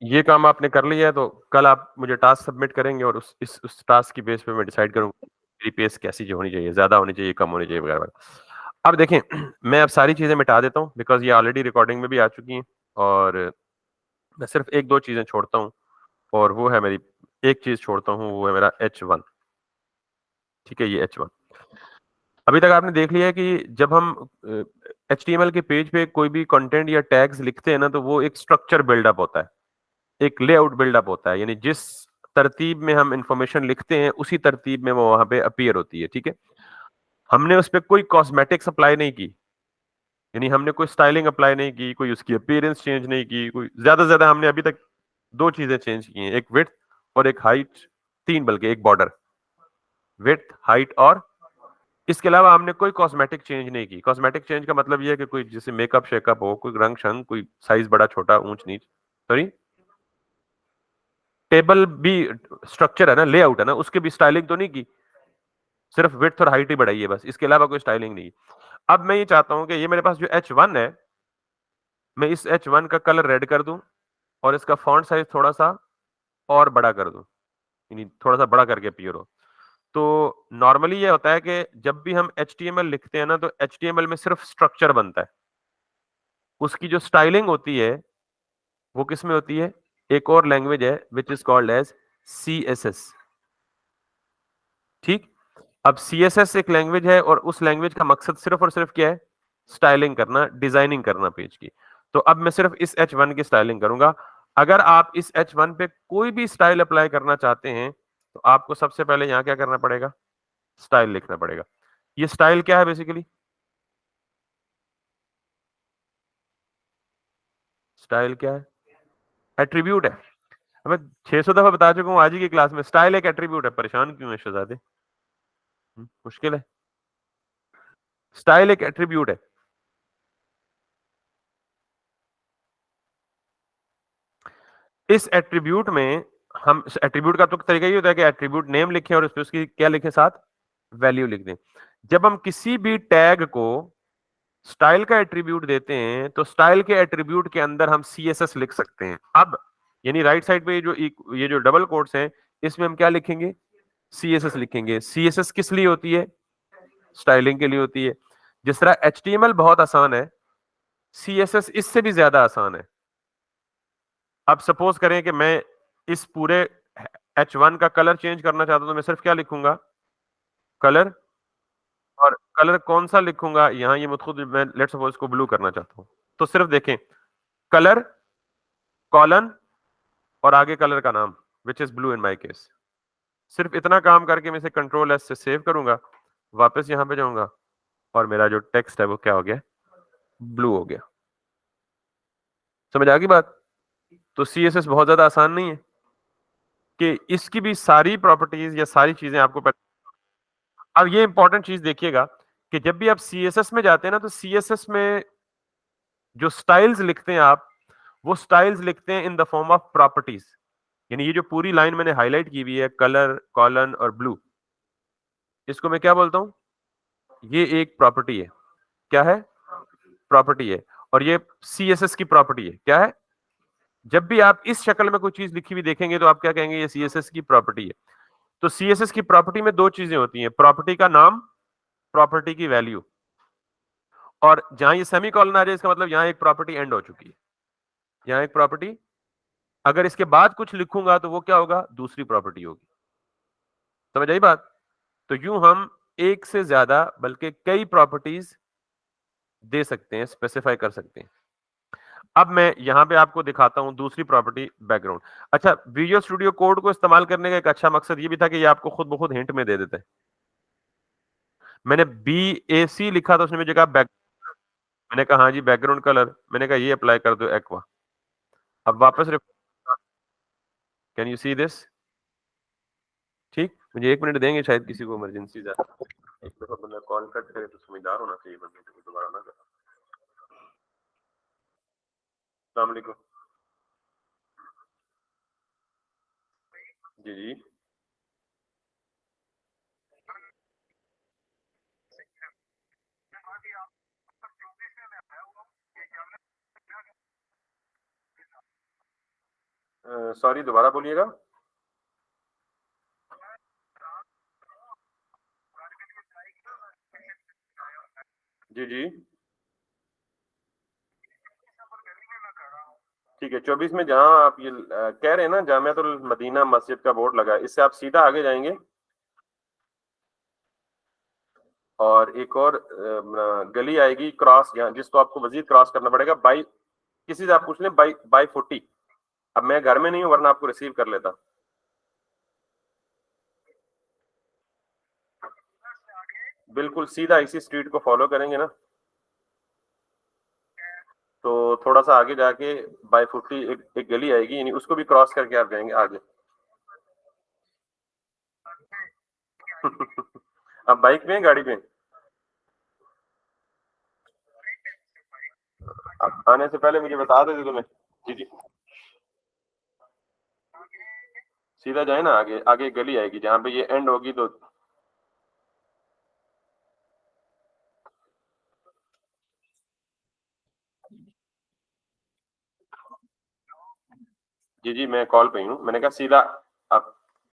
ये काम आपने कर लिया है तो कल आप मुझे टास्क सबमिट करेंगे और उस टास्क की बेस पे मैं डिसाइड करूँगा मेरी पेस कैसी जो होनी चाहिए, ज़्यादा होनी चाहिए, कम होनी चाहिए वगैरह-वगैरह। अब देखें मैं अब सारी चीज़ें मिटा देता हूँ बिकॉज़ ये ऑलरेडी रिकॉर्डिंग में भी आ चुकी हैं और मैं सिर्फ़ 1-2 चीज़ें छोड़ता हूँ और वो है मेरी एक चीज़ छोड़ता हूँ, वो है मेरा H1 ठीक है, ये H1। अभी तक आपने देख लिया है कि जब हम HTML के पेज पे कोई भी कंटेंट या टैग्स लिखते हैं ना, तो वो एक स्ट्रक्चर बिल्डअप होता है, एक लेआउट बिल्डअप होता है, यानी जिस तरतीब में हम इन्फॉर्मेशन लिखते हैं, उसी तरतीब में वो वहाँ पे अपीयर होती है, ठीक है? हमने उसपे कोई कॉस्मेटिक्स अप्लाई नहीं की, यानी हमने कोई स्टाइलिंग अप्लाई नहीं की, कोई उसकी अपीयरेंस चेंज नहीं की, कोई ज़्यादा से ज़्यादा हमने अभी तक 2 चीज़ें चेंज की हैं, एक विड्थ और एक हाइट, 3 बल्कि एक बॉर्डर। विड्थ, हाइट और इसके अलावा हमने कोई कॉस्मेटिक चेंज नहीं की। कॉस्मेटिक चेंज का मतलब ये है कि कोई जैसे मेकअप-शेकअप हो, कोई रंग-शंग, कोई साइज़ बड़ा-छोटा, ऊँच-नीच सॉरी टेबल भी स्ट्रक्चर है ना, लेआउट है ना, उसकी भी स्टाइलिंग तो नहीं की। सिर्फ विड्थ और हाइट ही बढ़ाई है बस, इसके अलावा कोई स्टाइलिंग नहीं। अब मैं ये चाहता हूँ कि ये मेरे पास जो H1 है, मैं इस H1 का कलर रेड कर दूँ और इसका फ़ॉन्ट साइज़ थोड़ा-सा और बड़ा कर दूँ, यानी थोड़ा-सा बड़ा करके अपीयर हो। तो नॉर्मली ये होता है कि जब भी हम HTML लिखते हैं ना, तो HTML में सिर्फ स्ट्रक्चर बनता है। उसकी जो स्टाइलिंग होती है, वो किसमें होती है? एक और लैंग्वेज है which is called as CSS ठीक? अब CSS एक लैंग्वेज है और उस लैंग्वेज का मकसद सिर्फ और सिर्फ क्या है? स्टाइलिंग करना, डिजाइनिंग करना पेज की। तो अब मैं सिर्फ इस H1 की स्टाइलिंग करूँगा। अगर आप इस H1 पे कोई भी स्टाइल अप्लाई करना चाहते हैं, तो आपको सबसे पहले यहाँ क्या करना पड़ेगा? स्टाइल लिखना पड़ेगा। ये स्टाइल क्या है बेसिकली? स्टाइल क्या है? एट्रिब्यूट है। अब मैं 600 दफा बता चुका हूँ आज ही की क्लास में, स्टाइल एक एट्रिब्यूट है, परेशान क्यों है शहजादे? मुश्किल है? स्टाइल एक एट्रिब्यूट है। इस एट्रिब्यूट में हम इस एट्रिब्यूट का तो तरीका ये होता है कि एट्रिब्यूट नेम लिखें और उसपे उसकी क्या लिखें साथ? वैल्यू लिख दें। जब हम किसी भी टैग को स्टाइल का एट्रिब्यूट देते हैं, तो स्टाइल के एट्रिब्यूट के अंदर हम CSS लिख सकते हैं। अब यानी राइट साइड पे ये जो डबल कोट्स हैं, इसमें हम क्या लिखेंगे? CSS लिखेंगे। CSS किस लिए होती है? स्टाइलिंग के लिए होती है। जिस तरह HTML बहुत आसान है, CSS इससे भी ज्यादा आसान है। अब सपोज करें कि मैं इस पूरे H1 का कलर चेंज करना चाहता हूं तो मैं सिर्फ क्या लिखूंगा? कलर और कलर कौन सा लिखूंगा? यहां ये खुद मैं लेट्स सपोज इसको ब्लू करना चाहता हूं तो सिर्फ देखें कलर कॉलन और आगे कलर का नाम which is blue in my case. सिर्फ इतना काम करके मैं इसे कंट्रोल एस से सेव करूंगा, वापस यहां पे जाऊंगा और मेरा जो टेक्स्ट है वो क्या हो गया? ब्लू हो गया। समझ आ गई बात? तो CSS बहुत ज्यादा आसान नहीं है कि इसकी भी सारी प्रॉपर्टीज या सारी चीजें आपको अब ये इंपॉर्टेंट चीज देखिएगा कि जब भी आप CSS में जाते हैं ना, तो CSS में जो स्टाइल्स लिखते हैं आप, वो स्टाइल्स लिखते हैं in the form of properties. यानी ये जो पूरी लाइन मैंने हाईलाइट की हुई है, कलर कॉलन और ब्लू, इसको मैं क्या बोलता हूं? ये एक प्रॉपर्टी है। क्या है? प्रॉपर्टी है। और ये CSS की प्रॉपर्टी है। क्या है? जब भी आप इस शक्ल में कोई चीज लिखी हुई देखेंगे तो आप क्या कहेंगे? ये CSS की प्रॉपर्टी है। तो CSS की प्रॉपर्टी में दो चीजें होती हैं, प्रॉपर्टी का नाम, प्रॉपर्टी की वैल्यू। और जहां ये सेमी कॉलन आ जाए इसका मतलब यहां एक प्रॉपर्टी एंड हो चुकी है। यहां एक प्रॉपर्टी, अगर इसके बाद कुछ लिखूंगा तो वो क्या होगा? दूसरी प्रॉपर्टी होगी। समझ आई बात? तो यूं हम एक से ज्यादा बल्कि कई प्रॉपर्टीज दे सकते हैं, स्पेसिफाई कर सकते हैं। अब मैं यहां पे आपको दिखाता हूं दूसरी प्रॉपर्टी, बैकग्राउंड। अच्छा, विजुअल स्टूडियो कोड को इस्तेमाल करने का एक अच्छा मकसद ये भी था कि ये आपको खुद ब खुद हिंट में दे देता है। मैंने BAC लिखा था, उसने मुझे कहा बैक, मैंने कहा हाँ जी बैकग्राउंड कलर, मैंने कहा ये अप्लाई कर दो एक्वा। अब वापस कैन यू सी दिस? ठीक, मुझे 1 मिनट देंगे, शायद किसी को इमरजेंसी ज्यादा, एक दफा बंदा कॉल कट करे तो समझदार होना चाहिए बंदे को, दोबारा ना करे। अस्सलाम वालेकुम। जी जी। सॉरी, दोबारा बोलिएगा। जी जी, ठीक है। 24 में जहां आप ये कह रहे हैं ना, जामियातुल मदीना मस्जिद का बोर्ड लगा है, इससे आप सीधा आगे जाएंगे और एक और गली आएगी क्रॉस, जहाँ जिसको आपको मजीद क्रॉस करना पड़ेगा बाई, किसी से आप पूछ लें बाई बाई 40। अब मैं घर में नहीं हूँ, वरना आपको रिसीव कर लेता। बिल्कुल सीधा इसी स्ट्रीट को फॉलो करेंगे ना, तो थोड़ा सा आगे जाके बाई 40 एक गली आएगी, यानी उसको भी क्रॉस करके आप जाएंगे आगे। अब बाइक में, गाड़ी में? अब आने से पहले मुझे बता देते तुम्हें। जी जी, सीधा जाए ना, आगे आगे एक गली आएगी जहाँ पे ये एंड होगी तो। जी जी, मैं कॉल पे ही हूँ, मैंने कहा सीधा। आप